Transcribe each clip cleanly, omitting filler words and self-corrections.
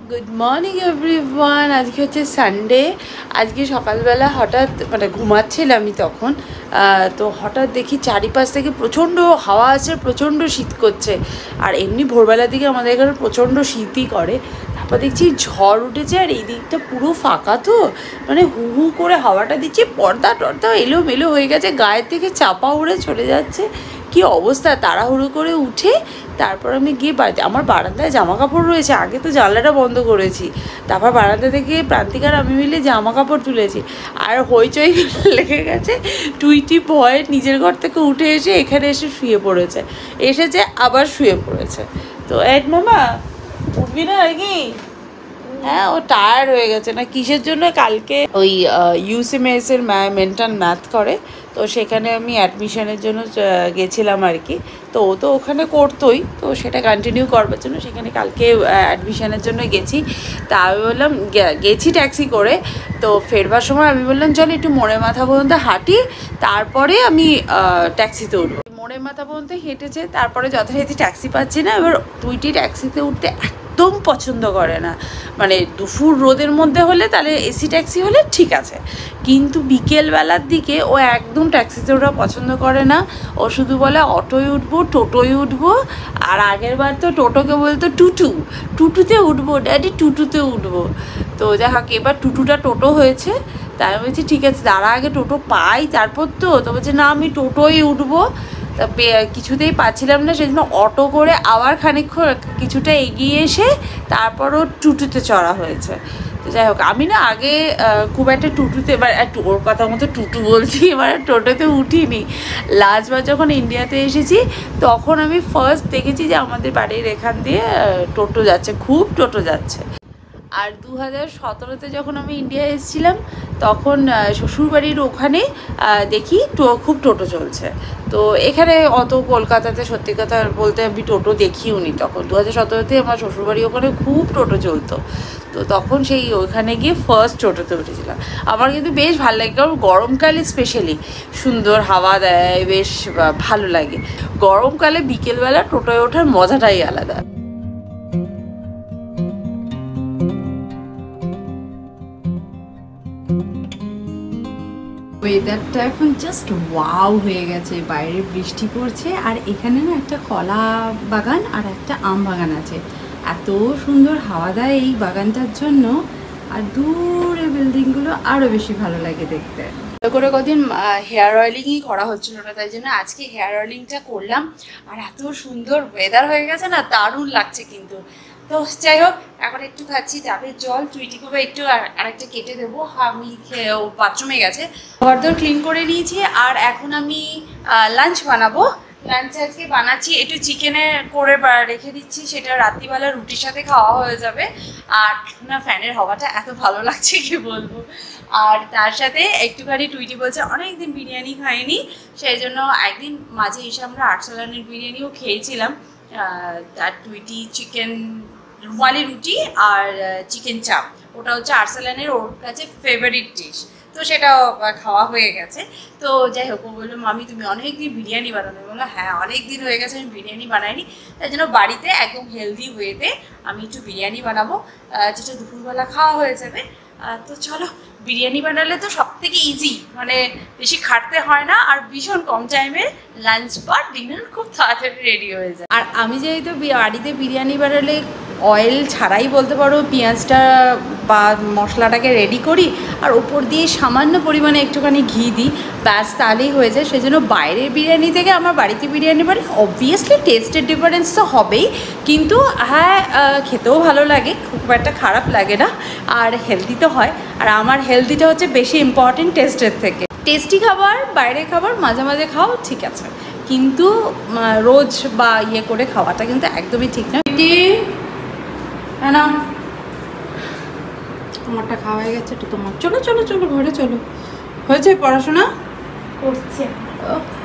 Good morning everyone. আজকে হচ্ছে Sunday. আজকে সকালবেলা হঠাৎ মানে ঘুমাচ্ছিলাম আমি তখন, তো হঠাৎ দেখি চারিপাশ থেকে প্রচণ্ড হাওয়া আছে, প্রচণ্ড শীত করছে। আর এমনি ভোরবেলার দিকে আমাদের এখানে প্রচণ্ড শীতই করে। তারপর দেখছি ঝড় উঠেছে আর এই দিকটা পুরো ফাঁকা, তো মানে হু হু করে হাওয়াটা দিচ্ছে, পর্দা টর্দা এলোমেলো হয়ে গেছে, গায়ের থেকে চাপা উড়ে চলে যাচ্ছে। কি অবস্থা! তাড়াহুড়ো করে উঠে তারপর আমি গিয়ে বাড়িতে, আমার বারান্দায় জামা কাপড় রয়েছে, আগে তো জানলাটা বন্ধ করেছি, তারপর বারান্দা থেকে প্রান্তিকার আমি মিলে জামা কাপড় তুলেছি। আর হইচই লেগে গেছে, টুইটি ভয়ে নিজের ঘর থেকে উঠে এসে এখানে এসে শুয়ে পড়েছে, এসেছে আবার শুয়ে পড়েছে। তো এক মামা উঠবি না নাকি? হ্যাঁ, ও টায়ার্ড হয়ে গেছে না কিসের জন্য, কালকে ওই ইউসিএমএস এর মেন্টাল ম্যাথ করে, তো সেখানে আমি অ্যাডমিশনের জন্য গেছিলাম আর কি। তো ও তো ওখানে করতোই, তো সেটা কন্টিনিউ করবার জন্য সেখানে কালকে অ্যাডমিশনের জন্য গেছি। তা আমি বললাম গেছি ট্যাক্সি করে, তো ফেরবার সময় আমি বললাম চল একটু মোড়ে মাথা পর্যন্ত হাঁটি, তারপরে আমি ট্যাক্সিতে উঠবো। মোড়ে মাথা পর্যন্ত হেঁটেছে, তারপরে যথারীতি ট্যাক্সি পাচ্ছি না। এবার টুইটি ট্যাক্সিতে উঠতে একদম পছন্দ করে না, মানে দুপুর রোদের মধ্যে হলে তাহলে এসি ট্যাক্সি হলে ঠিক আছে, কিন্তু বিকেলবেলার দিকে ও একদম ট্যাক্সিতে ওরা পছন্দ করে না। ও শুধু বলে অটোয় উঠবো, টোটোয় উঠবো। আর আগের বার তো টোটোকে বলতো টুটুতে উঠবো ড্যাডি, টুটুতে উঠবো। তো যাই হোক, এবার টুটুটা টোটো হয়েছে। তাই আমি বলছি ঠিক আছে, দাঁড়া আগে টোটো পাই তারপর। তো বলছে না আমি টোটোই উঠবো। তা কিছুতেই পাচ্ছিলাম না, সেই জন্য অটো করে আবার খানিকক্ষণ কিছুটা এগিয়ে এসে তারপরও টুটুতে চড়া হয়েছে। তো যাই হোক, আমি না আগে খুব একটা টুটুতে, এবার ওর কথা মতো টুটু বলছি, এবার টোটোতে উঠিনি। লাস্টবার যখন ইন্ডিয়াতে এসেছি তখন আমি ফার্স্ট দেখেছি যে আমাদের বাড়ির এখান দিয়ে টোটো যাচ্ছে, খুব টোটো যাচ্ছে। আর 2017-তে যখন আমি ইন্ডিয়া এসেছিলাম তখন শ্বশুরবাড়ির ওখানে দেখি খুব টোটো চলছে। তো এখানে অত কলকাতাতে সত্যি কথা বলতে আমি টোটো দেখিও নি তখন। 2017-তে আমার শ্বশুরবাড়ি ওখানে খুব টোটো চলতো, তো তখন সেই ওইখানে গিয়ে ফার্স্ট টোটোতে উঠেছিলাম। আমার কিন্তু বেশ ভালো লাগে, কারণ গরমকালে স্পেশালি সুন্দর হাওয়া দেয়, বেশ ভালো লাগে। গরমকালে বিকেলবেলা টোটোয় ওঠার মজাটাই আলাদা। ওয়েদারটা এখন জাস্ট ওয়াও হয়ে গেছে, বাইরে বৃষ্টি পড়ছে আর এখানে না একটা কলা বাগান আর একটা আম বাগান আছে। এত সুন্দর হাওয়া দেয় এই বাগানটার জন্য, আর দূরে বিল্ডিংগুলো আরও বেশি ভালো লাগে দেখতে। করে কদিন হেয়ার অয়েলিংই করা হচ্ছিল না, তাই জন্য আজকে হেয়ার অয়েলিংটা করলাম। আর এত সুন্দর ওয়েদার হয়ে গেছে না, দারুণ লাগছে কিন্তু। তো যাই হোক, এখন একটু খাচ্ছি ডাবের জল, টুইটিকে একটু আরেকটা কেটে দেবো। আমি বাথরুমে গেছে, ঘরদোর ক্লিন করে নিয়েছি। আর এখন আমি লাঞ্চ বানাবো। লাঞ্চে আজকে বানাচ্ছি একটু চিকেনের করে রেখে দিচ্ছি, সেটা রাত্রিবেলা রুটির সাথে খাওয়া হয়ে যাবে। আর এখন না ফ্যানের হাওয়াটা এত ভালো লাগছে কি বলবো। আর তার সাথে একটুখানি টুইটি বলছে অনেকদিন বিরিয়ানি খাইনি, সেই জন্য একদিন মাঝে এসে আমরা আর্সেলানের বিরিয়ানিও খেয়েছিলাম। আর টুইটি চিকেন রুমালি রুটি আর চিকেন চাপ, ওটা হচ্ছে আর্সেলানের ওর কাছে ফেভারিট ডিশ, তো সেটাও খাওয়া হয়ে গেছে। তো যাই হোক, ও বললো মামি তুমি অনেক দিন বিরিয়ানি বানানো, বললো হ্যাঁ অনেক দিন হয়ে গেছে আমি বিরিয়ানি বানাইনি। তাই জন্য বাড়িতে একদম হেলদি ওয়েতে আমি একটু বিরিয়ানি বানাবো, যেটা দুপুরবেলা খাওয়া হয়ে যাবে। তো চলো, বিরিয়ানি বানালে তো সব থেকে ইজি, মানে বেশি খাটতে হয় না, আর ভীষণ কম টাইমে লাঞ্চ বা ডিনার খুব তাড়াতাড়ি রেডি হয়ে যায়। আর আমি যেহেতু বাড়িতে বিরিয়ানি বানালে অয়েল ছাড়াই বলতে পারো পেঁয়াজটা বা মশলাটাকে রেডি করি, আর ওপর দিয়ে সামান্য পরিমাণে একটুখানি ঘি দিই, ব্যাস তাহলেই হয়ে যায়। সেই জন্য বাইরের বিরিয়ানি থেকে আমার বাড়িতে বিরিয়ানি বানাই, অবভিয়াসলি টেস্টের ডিফারেন্স তো হবেই, কিন্তু হ্যাঁ খেতেও ভালো লাগে, খুব একটা খারাপ লাগে না, আর হেলদি তো হয়। আর আমার হেলদিটা হচ্ছে বেশি ইম্পর্টেন্ট টেস্টের থেকে। টেস্টি খাবার, বাইরে খাবার মাঝে মাঝে খাও ঠিক আছে, কিন্তু রোজ বা ইয়ে করে খাওয়াটা কিন্তু একদমই ঠিক না। না তোমারটা খাওয়া হয়ে গেছে, তো তোমার চলো চলো চলো ঘরে চলো। হয়েছে পড়াশোনা করছে?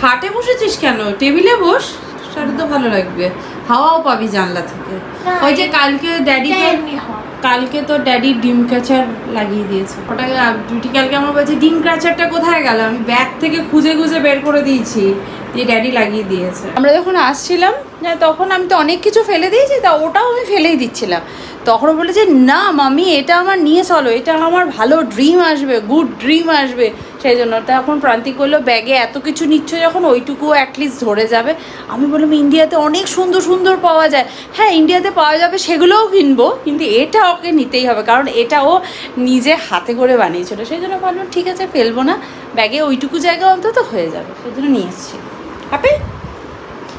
খাটে বসেছিস কেন? টেবিলে বস, সেটা তো ভালো লাগবে, হাওয়াও পাবি জানলা থেকে। ওই যে কালকে তো ড্যাডি ডিম ক্যাচার লাগিয়ে দিয়েছে, ওটাকে ডিউটি কালকে আমার বলছে ডিম ক্যাচারটা কোথায় গেল, আমি ব্যাগ থেকে খুঁজে খুঁজে বের করে দিয়েছি, দিয়ে ড্যাডি লাগিয়ে দিয়েছে। আমরা যখন আসছিলাম তখন আমি তো অনেক কিছু ফেলে দিয়েছি, তা ওটাও আমি ফেলেই দিচ্ছিলাম। তখন বলেছে না মামি এটা আমার নিয়ে চলো, এটা আমার ভালো ড্রিম আসবে, গুড ড্রিম আসবে। সেই জন্য তখন প্রান্তিক বললো ব্যাগে এত কিছু নিচ্ছ যখন ওইটুকু অ্যাটলিস্ট ধরে যাবে। আমি বললাম ইন্ডিয়াতে অনেক সুন্দর সুন্দর পাওয়া যায়। হ্যাঁ ইন্ডিয়াতে পাওয়া যাবে, সেগুলোও কিনবো, কিন্তু এটা ওকে নিতেই হবে, কারণ এটা ও নিজে হাতে করে বানিয়েছিল। সেই জন্য ভাবলাম ঠিক আছে ফেলবো না, ব্যাগে ওইটুকু জায়গা অন্তত হয়ে যাবে, সেই জন্য নিয়ে এসেছি। হ্যাপি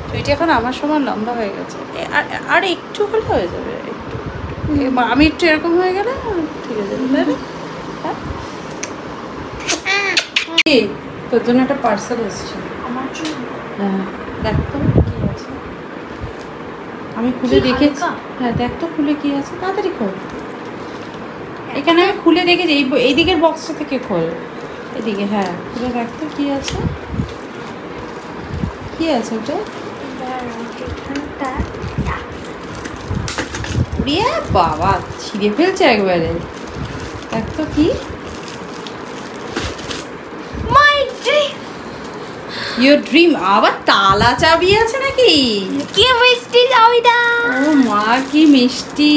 তুইটি এখন আমার সমান লম্বা হয়ে গেছে, আর একটু হলে হয়ে যাবে, একটু আমি একটু এরকম হয়ে গেলে ঠিক আছে। হ্যাঁ তোর জন্য একটা পার্সেল এসছে আমার জন্য। হ্যাঁ দেখ তো কি আছে, আমি খুলে দেখেছি। হ্যাঁ দেখ তো খুলে কি আছে, তাড়াতাড়ি খোল। এখানে আমি খুলে দেখেছি, এই দিকের বক্সটা থেকে খোল, এদিকে। হ্যাঁ খুলে দেখ তো কি আছে, কি আছে ওটা? বাবা ছিঁড়ে ফেলছে একবারে, দেখ তো কি। Your dream, আবার তালা চাবি আছে নাকি? কি মিষ্টি চাবিটা, ও মা কি মিষ্টি।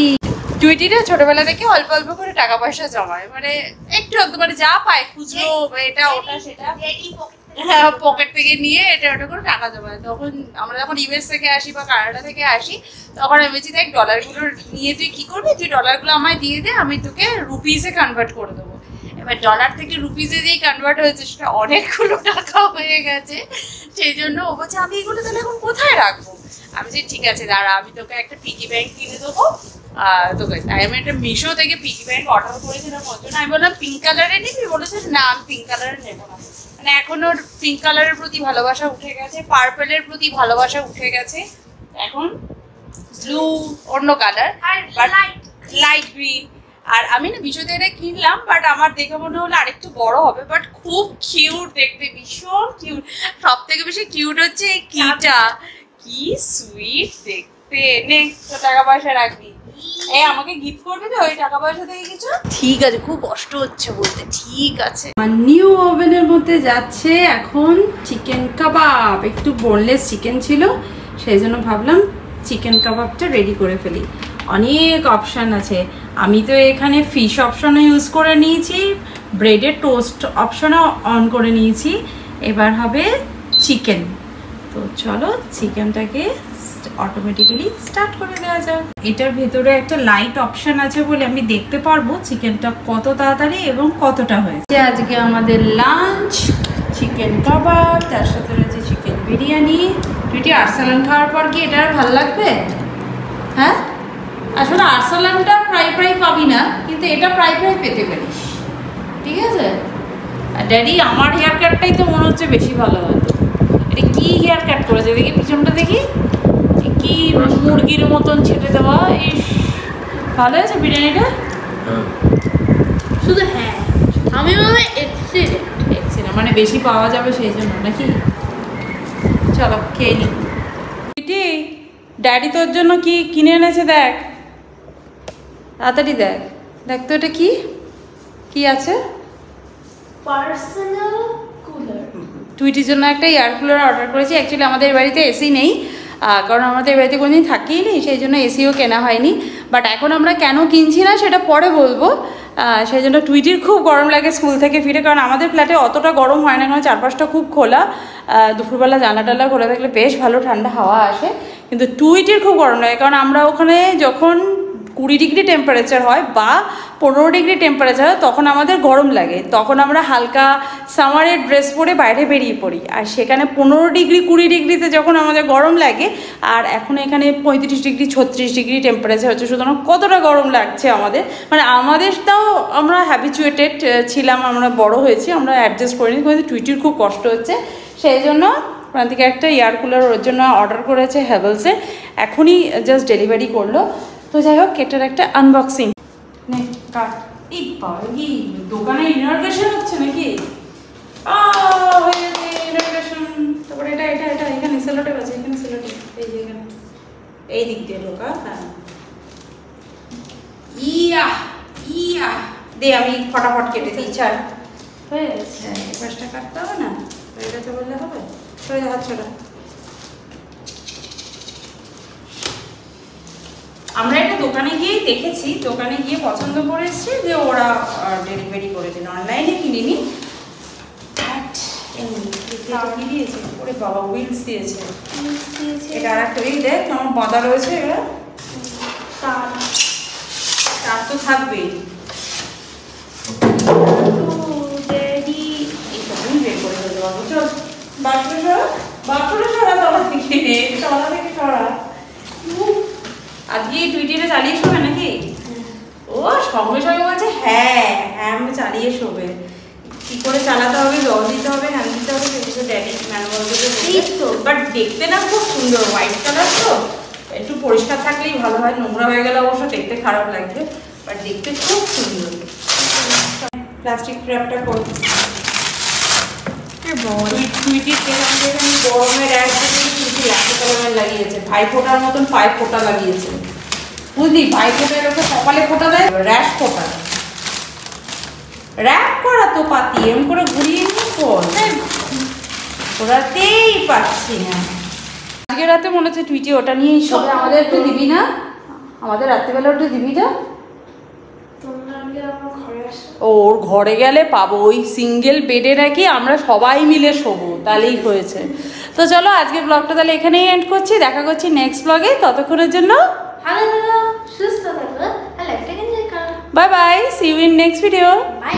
টুইটিটা ছোটবেলা থেকে অল্প অল্প করে টাকা পয়সা জমায়, মানে একটু মানে যা পায় খুচরো এটা ওটা সেটা, হ্যাঁ পকেট থেকে নিয়ে এটা ওটা করে টাকা জমায়। তখন আমরা যখন ইউএস থেকে আসি বা কানাডা থেকে আসি, তখন আমি বলছি দেখ ডলারগুলো নিয়ে তুই কি করবি, তুই ডলারগুলো আমায় দিয়ে দে, আমি তোকে রুপিসে কনভার্ট করে দেবো। এবার ডলার থেকে রুপিসে যেই কনভার্ট হয়েছে সেটা অনেকগুলো টাকা হয়ে গেছে। সেই জন্য ও বলছে আমি এগুলো তাহলে এখন কোথায় রাখবো। আমি বলছি ঠিক আছে দাঁড়া, আমি তোকে একটা পিগি ব্যাংক কিনে দেবো তোকে। তাই আমি একটা মিশো থেকে পিগি ব্যাংক অর্ডার করেছিলাম ওর জন্য। আমি বললাম পিঙ্ক কালারে নিবি, বলেছে না আমি পিঙ্ক কালারে নেবো না। মানে এখন ওর পিঙ্ক কালারের প্রতি ভালোবাসা উঠে গেছে, পার্পেলের প্রতি ভালোবাসা উঠে গেছে, এখন ব্লু অন্য কালার, বাট লাইট গ্রিন। আর আমি না মিশোতে এটা কিনলাম, বাট আমার দেখে মনে হলো আরেকটু বড় হবে, বাট খুব কিউট দেখতে, ভীষণ কিউট। সব থেকে বেশি কিউট হচ্ছে এই কিটা, কি সুইট দেখতে। নে তো টাকা পয়সা রাখবি, এই আমাকে গিফট করবি তো ওই টাকা পয়সা থেকে কিছু? ঠিক আছে, খুব কষ্ট হচ্ছে বলতে, ঠিক আছে। নিউ ওভেনের মধ্যে যাচ্ছে এখন চিকেন কাবাব। একটু বোনলেস চিকেন ছিল, সেই জন্য ভাবলাম চিকেন কাবাবটা রেডি করে ফেলি। অনেক অপশান আছে, আমি তো এখানে ফিশ অপশনও ইউজ করে নিয়েছি, ব্রেডের টোস্ট অপশনও অন করে নিয়েছি, এবার হবে চিকেন। তো চলো চিকেনটাকে অটোমেটিক্যালি স্টার্ট করে দেওয়া যাক। এটার ভেতরে একটা লাইট অপশন আছে বলে আমি দেখতে পারবো চিকেনটা কত তাড়াতাড়ি এবং কতটা হয়েছে। আজকে আমাদের লাঞ্চ চিকেন কাবাব, তার সাথে রয়েছে চিকেন বিরিয়ানি। তুই আরসালান খাওয়ার পর কি এটা আর ভালো লাগবে? হ্যাঁ আসলে আরসালানটা প্রায় প্রায় পাবি না, কিন্তু এটা প্রায় প্রায় পেতে পারিস, ঠিক আছে? আর ড্যাডি আমার হেয়ার কাটটাই তো মনে হচ্ছে বেশি ভালো হতো। এটা কি হেয়ার কাট করেছে দেখি, পিছনটা দেখি, কি মুরগির মতন ছেটে দেওয়া। ইস ভালো আছে বিরিয়ানিটা শুধু। হ্যাঁ আমি ভাবে এক্সিলেন্ট, মানে বেশি পাওয়া যাবে সেই জন্য নাকি। চলো খেয়ে নি। ড্যাডি তোর জন্য কি কিনে এনেছে দেখ, তাড়াতাড়ি দেখ। দেখ তো এটা কি কি আছে? Personal cooler. টুইটির জন্য একটা এয়ার কুলার অর্ডার করেছি। অ্যাকচুয়ালি আমাদের বাড়িতে এসি নেই, কারণ আমাদের বাড়িতে কোনোদিন থাকিই নেই, সেই জন্য এসিও কেনা হয়নি। বাট এখন আমরা কেন কিনছি না সেটা পরে বলবো। সেই জন্য টুইটির খুব গরম লাগে স্কুল থেকে ফিরে, কারণ আমাদের ফ্ল্যাটে অতটা গরম হয় না, কারণ চারপাশটা খুব খোলা। দুপুরবেলা জানলা টালা খোলা থাকলে বেশ ভালো ঠান্ডা হাওয়া আসে, কিন্তু টুইটির খুব গরম লাগে, কারণ আমরা ওখানে যখন 20 ডিগ্রি টেম্পারেচার হয় বা 15 ডিগ্রি টেম্পারেচার হয় তখন আমাদের গরম লাগে, তখন আমরা হালকা সামারের ড্রেস পরে বাইরে বেরিয়ে পড়ি। আর সেখানে 15 ডিগ্রি 20 ডিগ্রিতে যখন আমাদের গরম লাগে, আর এখন এখানে 35 ডিগ্রি 36 ডিগ্রি টেম্পারেচার হচ্ছে, সুতরাং কতটা গরম লাগছে আমাদের। মানে আমাদেরটাও আমরা হ্যাবিচুয়েটেড ছিলাম, আমরা বড় হয়েছি, আমরা অ্যাডজাস্ট করিনি, কিন্তু টুইটির খুব কষ্ট হচ্ছে। সেই জন্য ওখান থেকে একটা এয়ার কুলার ওর জন্য অর্ডার করেছে হ্যাভেলসে, এখনই জাস্ট ডেলিভারি করলো। তো যাই হোক এটার একটা আনবক্সিং নে কাট। এই বাড়ি দোকানে ইনঅর্গেশন হচ্ছে নাকি? ইনঅর্গেশন। তারপরে এটা এটা এটা এখানে সেলোটেপ আছে, এখানে সেলোটেপ, এই যে এখানে এই দিক দিয়ে ঢোকা। হ্যাঁ ইয়া ইয়া দে, আমি ফটাফট কেটে দিই। ছাড় হয়ে গেছে, এই পাশটা কাটতে হবে না, হয়ে গেছে বললে হবে। সরে যা, হাত সরা। আমরা একটা দোকানে গিয়ে দেখেছি, দোকানে গিয়ে পছন্দ করে এসেছি যে ওরা ডেলিভারি করে দিন, অনলাইনে কিনিনি। কি দিয়েছে ওরে বাবা, উইলস দিয়েছে। এটা আর একটা এই দেখ আমার বাঁধা রয়েছে, এগুলো তার তো থাকবেই। এইসবই বের করে ফেলতে পারবো। চল বাথরুমে সরা, বাথরুমে সরা, তলা থেকে তলা থেকে সরা। আজকে টুইটারে চালিয়ে শোবে নাকি? ও সঙ্গে সঙ্গে বলছে হ্যাঁ হ্যাঁ আমি চালিয়ে শোবে। কি করে চালাতে হবে, জল দিতে হবে, হ্যান্ড দিতে হবে, সেগুলো ড্যাডি ম্যানুয়াল তো। বাট দেখতে না খুব সুন্দর, হোয়াইট কালার তো, একটু পরিষ্কার থাকলেই ভালো হয়। নোংরা হয়ে গেলে অবশ্য দেখতে খারাপ লাগবে, বাট দেখতে খুব সুন্দর। প্লাস্টিক র্যাপটা করব। টুইটির আমি গরমের এক দিকে টুইটি একটা কলমের লাগিয়েছে, ভাই ফোটার মতন পায়ে ফোটা লাগিয়েছে, বুঝলি? ভাই ফোটার ওকে কপালে ফোটা দেয়, র্যাশ ফোটা। র্যাপ করা তো পাতি, এরকম করে ঘুরিয়ে নিয়ে ফোন ঘোরাতেই পারছি না। আজকে রাতে মনে হচ্ছে টুইটি ওটা নিয়েই শোবে। আমাদের একটু দিবি না? আমাদের রাত্রিবেলা একটু দিবি না? ওর ঘরে গেলে পাবো, ওই সিঙ্গেল বেডে নাকি আমরা সবাই মিলে শোবো, তাহলেই হয়েছে। তো চলো আজকে ব্লগটা তাহলে এখানেই এন্ড করছি, দেখা করছি নেক্সট ব্লগে। ততক্ষণের জন্য ভালো থাকো, সুস্থ থাকো, আর লাইফটাকে এনজয় করো। Bye bye, see you in next video. By.